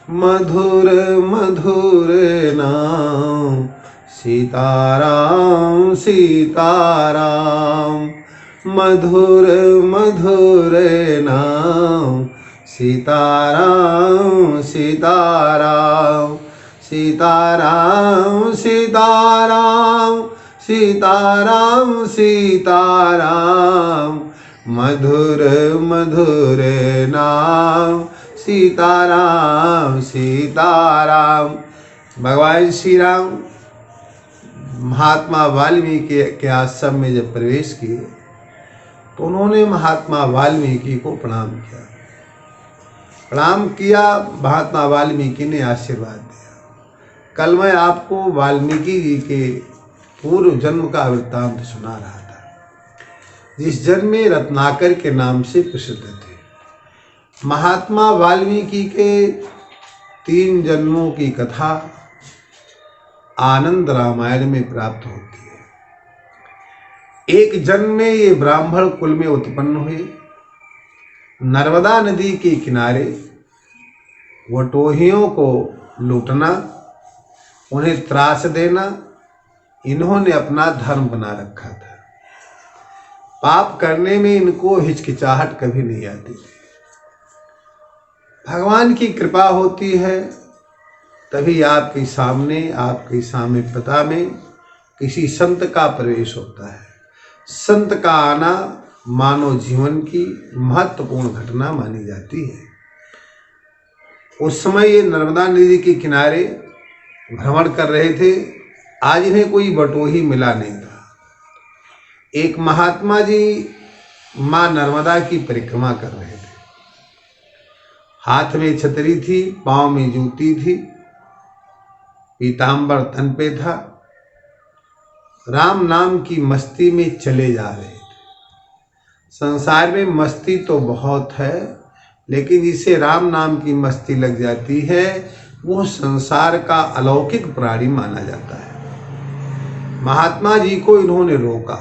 मधुर मधुर नाम सीताराम सीताराम। मधुर मधुर नाम सीताराम सीताराम। सीताराम सीताराम सीताराम सीताराम। मधुर मधुर नाम सीताराम सीताराम। भगवान श्री राम महात्मा वाल्मीकि के आश्रम में जब प्रवेश किए तो उन्होंने महात्मा वाल्मीकि को प्रणाम किया। प्रणाम किया, महात्मा वाल्मीकि ने आशीर्वाद दिया। कल मैं आपको वाल्मीकि जी के पूर्व जन्म का वृत्तांत सुना रहा था, जिस जन्म में रत्नाकर के नाम से प्रसिद्ध थे। महात्मा वाल्मीकि के 3 जन्मों की कथा आनंद रामायण में प्राप्त होती है। एक जन्म में ये ब्राह्मण कुल में उत्पन्न हुए। नर्मदा नदी के किनारे वटोहियों को लूटना, उन्हें त्रास देना, इन्होंने अपना धर्म बना रखा था। पाप करने में इनको हिचकिचाहट कभी नहीं आती थी। भगवान की कृपा होती है तभी आपके सामने पता में किसी संत का प्रवेश होता है। संत का आना मानव जीवन की महत्वपूर्ण घटना मानी जाती है। उस समय ये नर्मदा नदी के किनारे भ्रमण कर रहे थे। आज इन्हें कोई बटोही मिला नहीं था। एक महात्मा जी माँ नर्मदा की परिक्रमा कर रहे थे। हाथ में छतरी थी, पांव में जूती थी, पीतांबर तन पे था। राम नाम की मस्ती में चले जा रहे थे। संसार में मस्ती तो बहुत है, लेकिन जिसे राम नाम की मस्ती लग जाती है वो संसार का अलौकिक प्राणी माना जाता है। महात्मा जी को इन्होंने रोका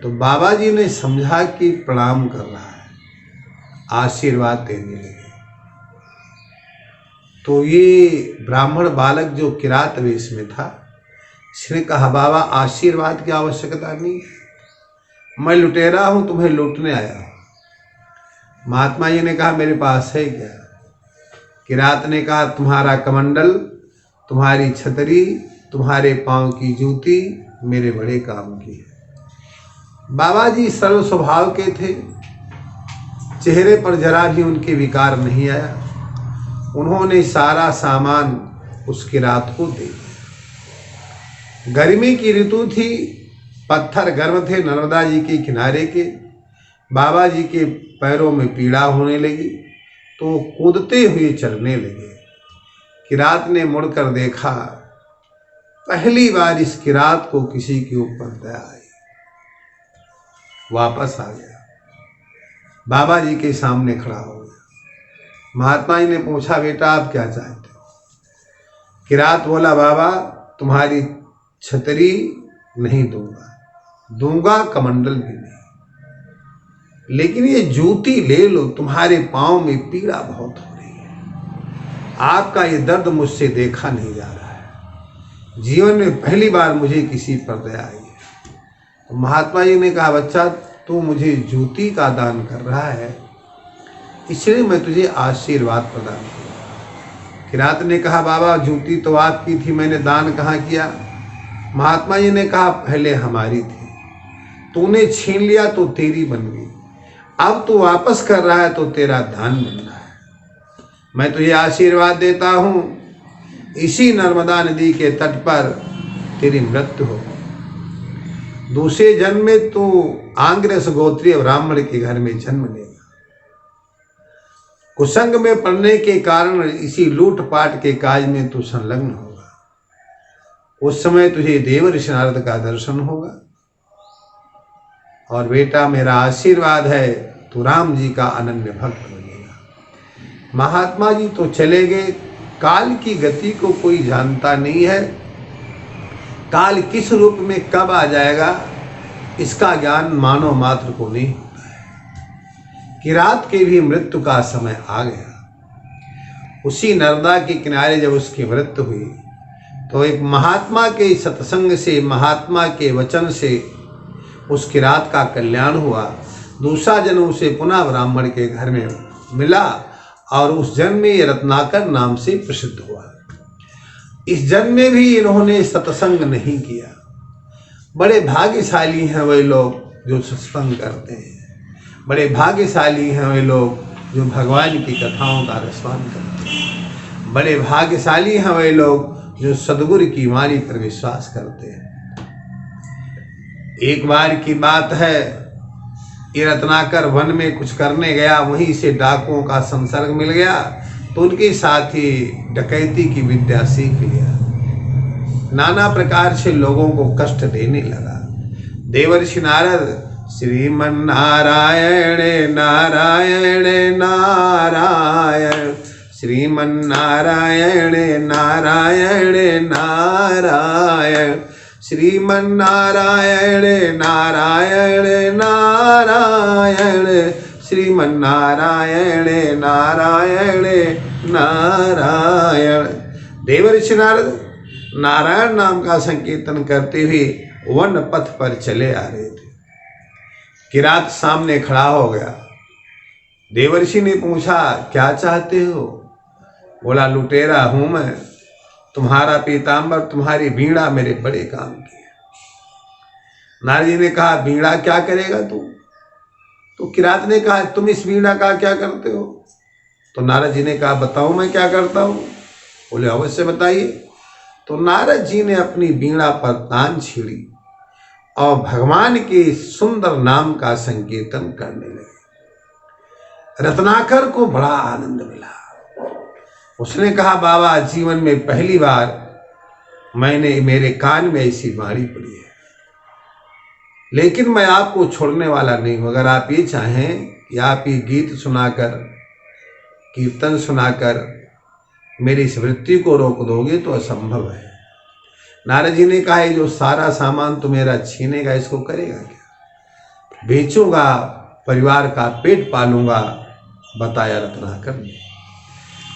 तो बाबा जी ने समझा कि प्रणाम कर रहा है, आशीर्वाद देने लगे। तो ये ब्राह्मण बालक जो किरात वेश में था, इसने कहा बाबा आशीर्वाद की आवश्यकता नहीं, मैं लुटेरा हूं, तुम्हें लूटने आया हूं। महात्मा जी ने कहा मेरे पास है क्या? किरात ने कहा तुम्हारा कमंडल, तुम्हारी छतरी, तुम्हारे पांव की जूती मेरे बड़े काम की है। बाबा जी सरल स्वभाव के थे, चेहरे पर जरा भी उनके विकार नहीं आया। उन्होंने सारा सामान उस किरात को दे दिया। गर्मी की ऋतु थी, पत्थर गर्म थे नर्मदा जी के किनारे के। बाबा जी के पैरों में पीड़ा होने लगी तो कूदते हुए चलने लगे। किरात ने मुड़कर देखा, पहली बार इस किरात को किसी के ऊपर दया आई। वापस आ गया, बाबा जी के सामने खड़ा हो गया। महात्मा जी ने पूछा बेटा आप क्या चाहते हो? किरात बोला बाबा तुम्हारी छतरी नहीं दूंगा, कमंडल भी नहीं, लेकिन ये जूती ले लो, तुम्हारे पांव में पीड़ा बहुत हो रही है। आपका ये दर्द मुझसे देखा नहीं जा रहा है। जीवन में पहली बार मुझे किसी पर दया आई है। तो महात्मा जी ने कहा बच्चा तू मुझे जूती का दान कर रहा है, इसलिए मैं तुझे आशीर्वाद प्रदान करूँगा। किरात ने कहा बाबा जूती तो आपकी थी, मैंने दान कहाँ किया? महात्मा जी ने कहा पहले हमारी थी, तूने छीन लिया तो तेरी बन गई, अब तू वापस कर रहा है तो तेरा दान बन रहा है। मैं तुझे आशीर्वाद देता हूँ, इसी नर्मदा नदी के तट पर तेरी मृत्यु हो। दूसरे जन्म में तू आंग्रस गोत्रीय ब्राह्मण के घर में जन्म लेगा। कुसंग में पड़ने के कारण इसी लूटपाट के काज में तू संलग्न होगा। उस समय तुझे देव ऋषि नारद का दर्शन होगा। और बेटा मेरा आशीर्वाद है, तू राम जी का अनन्य भक्त बनेगा। महात्मा जी तो चले गए। काल की गति को कोई जानता नहीं है। काल किस रूप में कब आ जाएगा इसका ज्ञान मानव मात्र को नहीं होता है। किरात के भी मृत्यु का समय आ गया। उसी नर्मदा के किनारे जब उसकी मृत्यु हुई तो एक महात्मा के सत्संग से, महात्मा के वचन से उस किरात का कल्याण हुआ। दूसरा जन्म उसे पुनः ब्राह्मण के घर में मिला और उस जन्म में ये रत्नाकर नाम से प्रसिद्ध हुआ। इस जन्म में भी इन्होंने सत्संग नहीं किया। बड़े भाग्यशाली हैं वे लोग जो सत्संग करते हैं, बड़े भाग्यशाली हैं वे लोग जो भगवान की कथाओं का रसपान करते हैं, बड़े भाग्यशाली हैं वे लोग जो सद्गुरु की वाणी पर विश्वास करते हैं। एक बार की बात है, ये रत्नाकर वन में कुछ करने गया, वहीं से डाकुओं का संसर्ग मिल गया तो उनके साथ ही डकैती की विद्या सीख लिया। नाना प्रकार से लोगों को कष्ट देने लगा। देवर्षि नारद श्रीमन नारायण नारायण नारायण, श्रीमन नारायण नारायण नारायण, श्रीमन नारायण नारायण नारायण, श्रीमन नारायण नारायण नारायण। देवर्षि नारद नारायण नाम का संकीर्तन करते हुए वन पथ पर चले आ रहे थे। किरात सामने खड़ा हो गया। देवर्षि ने पूछा, क्या चाहते हो? बोला, लुटेरा हूं मैं, तुम्हारा पीताम्बर, तुम्हारी बीड़ा मेरे बड़े काम की है। नारद जी ने कहा, बीड़ा क्या करेगा तू? तो किरात ने कहा, तुम इस बीड़ा का क्या करते हो? तो नारद जी ने कहा, बताओ मैं क्या करता हूं? बोले, अवश्य बताइए। तो नारद जी ने अपनी बीड़ा पर तान छेड़ी और भगवान के सुंदर नाम का संकीर्तन करने लगे। रत्नाकर को बड़ा आनंद मिला। उसने कहा, बाबा, जीवन में पहली बार मैंने मेरे कान में ऐसी वाणी पड़ी है, लेकिन मैं आपको छोड़ने वाला नहीं हूं। अगर आप ये चाहें कि आप ये गीत सुनाकर, कीर्तन सुनाकर मेरी इस वृत्ति को रोक दोगे तो असंभव है। नारद जी ने कहा, जो सारा सामान तो मेरा छीनेगा, इसको करेगा क्या? बेचूंगा, परिवार का पेट पालूंगा, बताया रत्नाकर ने।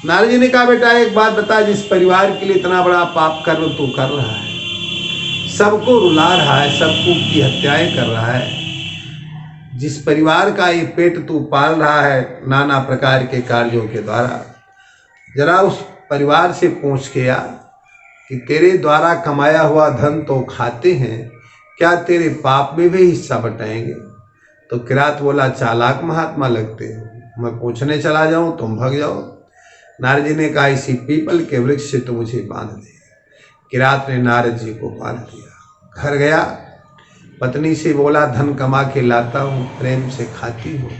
नारद जी ने कहा, बेटा एक बात बता, जिस परिवार के लिए इतना बड़ा पाप कर्म तू कर रहा है, सबको रुला रहा है, सबको की हत्याएं कर रहा है, जिस परिवार का ये पेट तू पाल रहा है नाना प्रकार के कार्यों के द्वारा, जरा उस परिवार से पूछ के आ कि तेरे द्वारा कमाया हुआ धन तो खाते हैं, क्या तेरे पाप में भी हिस्सा बटाएंगे? तो किरात बोला, चालाक महात्मा लगते हो, मैं पूछने चला जाऊं तुम भाग जाओ। नारद जी ने कहा, इसी पीपल के वृक्ष से तो मुझे बांध दे। किरात ने नारद जी को बांध दिया। घर गया, पत्नी से बोला, धन कमा के लाता हूँ, प्रेम से खाती हूँ,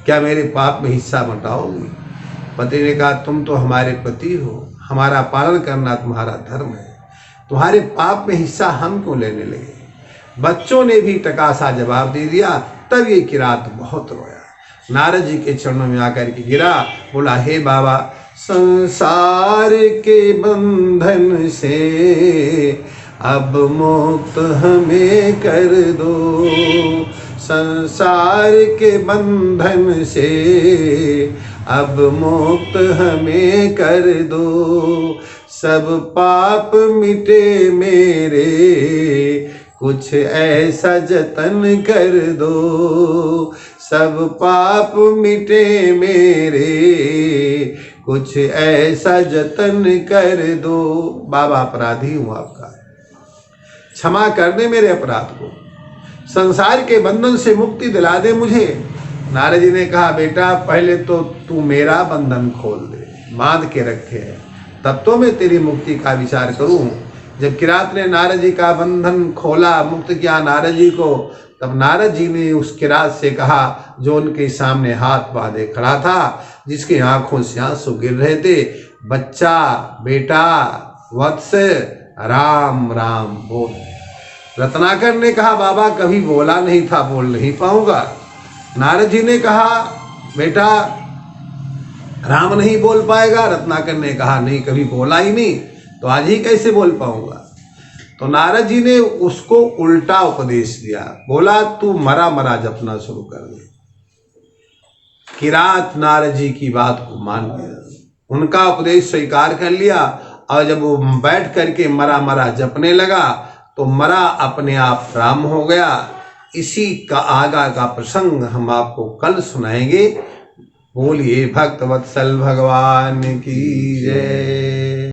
क्या मेरे पाप में हिस्सा बटाओगी? पति ने कहा, तुम तो हमारे पति हो, हमारा पालन करना तुम्हारा धर्म है, तुम्हारे पाप में हिस्सा हम क्यों लेने लगे? बच्चों ने भी टकासा जवाब दे दिया। तब ये किरात बहुत रोया, नारद जी के चरणों में आकर के गिरा, बोला, हे बाबा, संसार के बंधन से अब मुक्त हमें कर दो, संसार के बंधन से अब मुक्त हमें कर दो, सब पाप मिटे मेरे, कुछ ऐसा जतन कर दो, सब पाप मिटे मेरे, कुछ ऐसा जतन कर दो। बाबा, अपराधी हूँ आपका, क्षमा कर दे मेरे अपराध को, संसार के बंधन से मुक्ति दिला दे मुझे। नारद जी ने कहा, बेटा पहले तो तू मेरा बंधन खोल दे, बांध के रखे है, तब तो मैं तेरी मुक्ति का विचार करूं। जब किरात ने नारद जी का बंधन खोला, मुक्त किया नारद जी को, तब नारद जी ने उस किरात से कहा, जो उनके सामने हाथ बांधे खड़ा था, जिसकी आंखों से आंसू गिर रहे थे, बच्चा, बेटा, वत्स, राम राम बोल। रत्नाकर ने कहा, बाबा कभी बोला नहीं था, बोल नहीं पाऊंगा। नारद जी ने कहा, बेटा राम नहीं बोल पाएगा। रत्नाकर ने कहा, नहीं, कभी बोला ही नहीं, तो आज ही कैसे बोल पाऊंगा? तो नारद जी ने उसको उल्टा उपदेश दिया, बोला, तू मरा मरा जपना शुरू कर दे। किरात नारद जी की बात को मान गया। उनका उपदेश स्वीकार कर लिया और जब वो बैठ करके मरा मरा जपने लगा तो मरा अपने आप राम हो गया। इसी का आगा का प्रसंग हम आपको कल सुनाएंगे। बोलिए भक्तवत्सल भगवान की जय।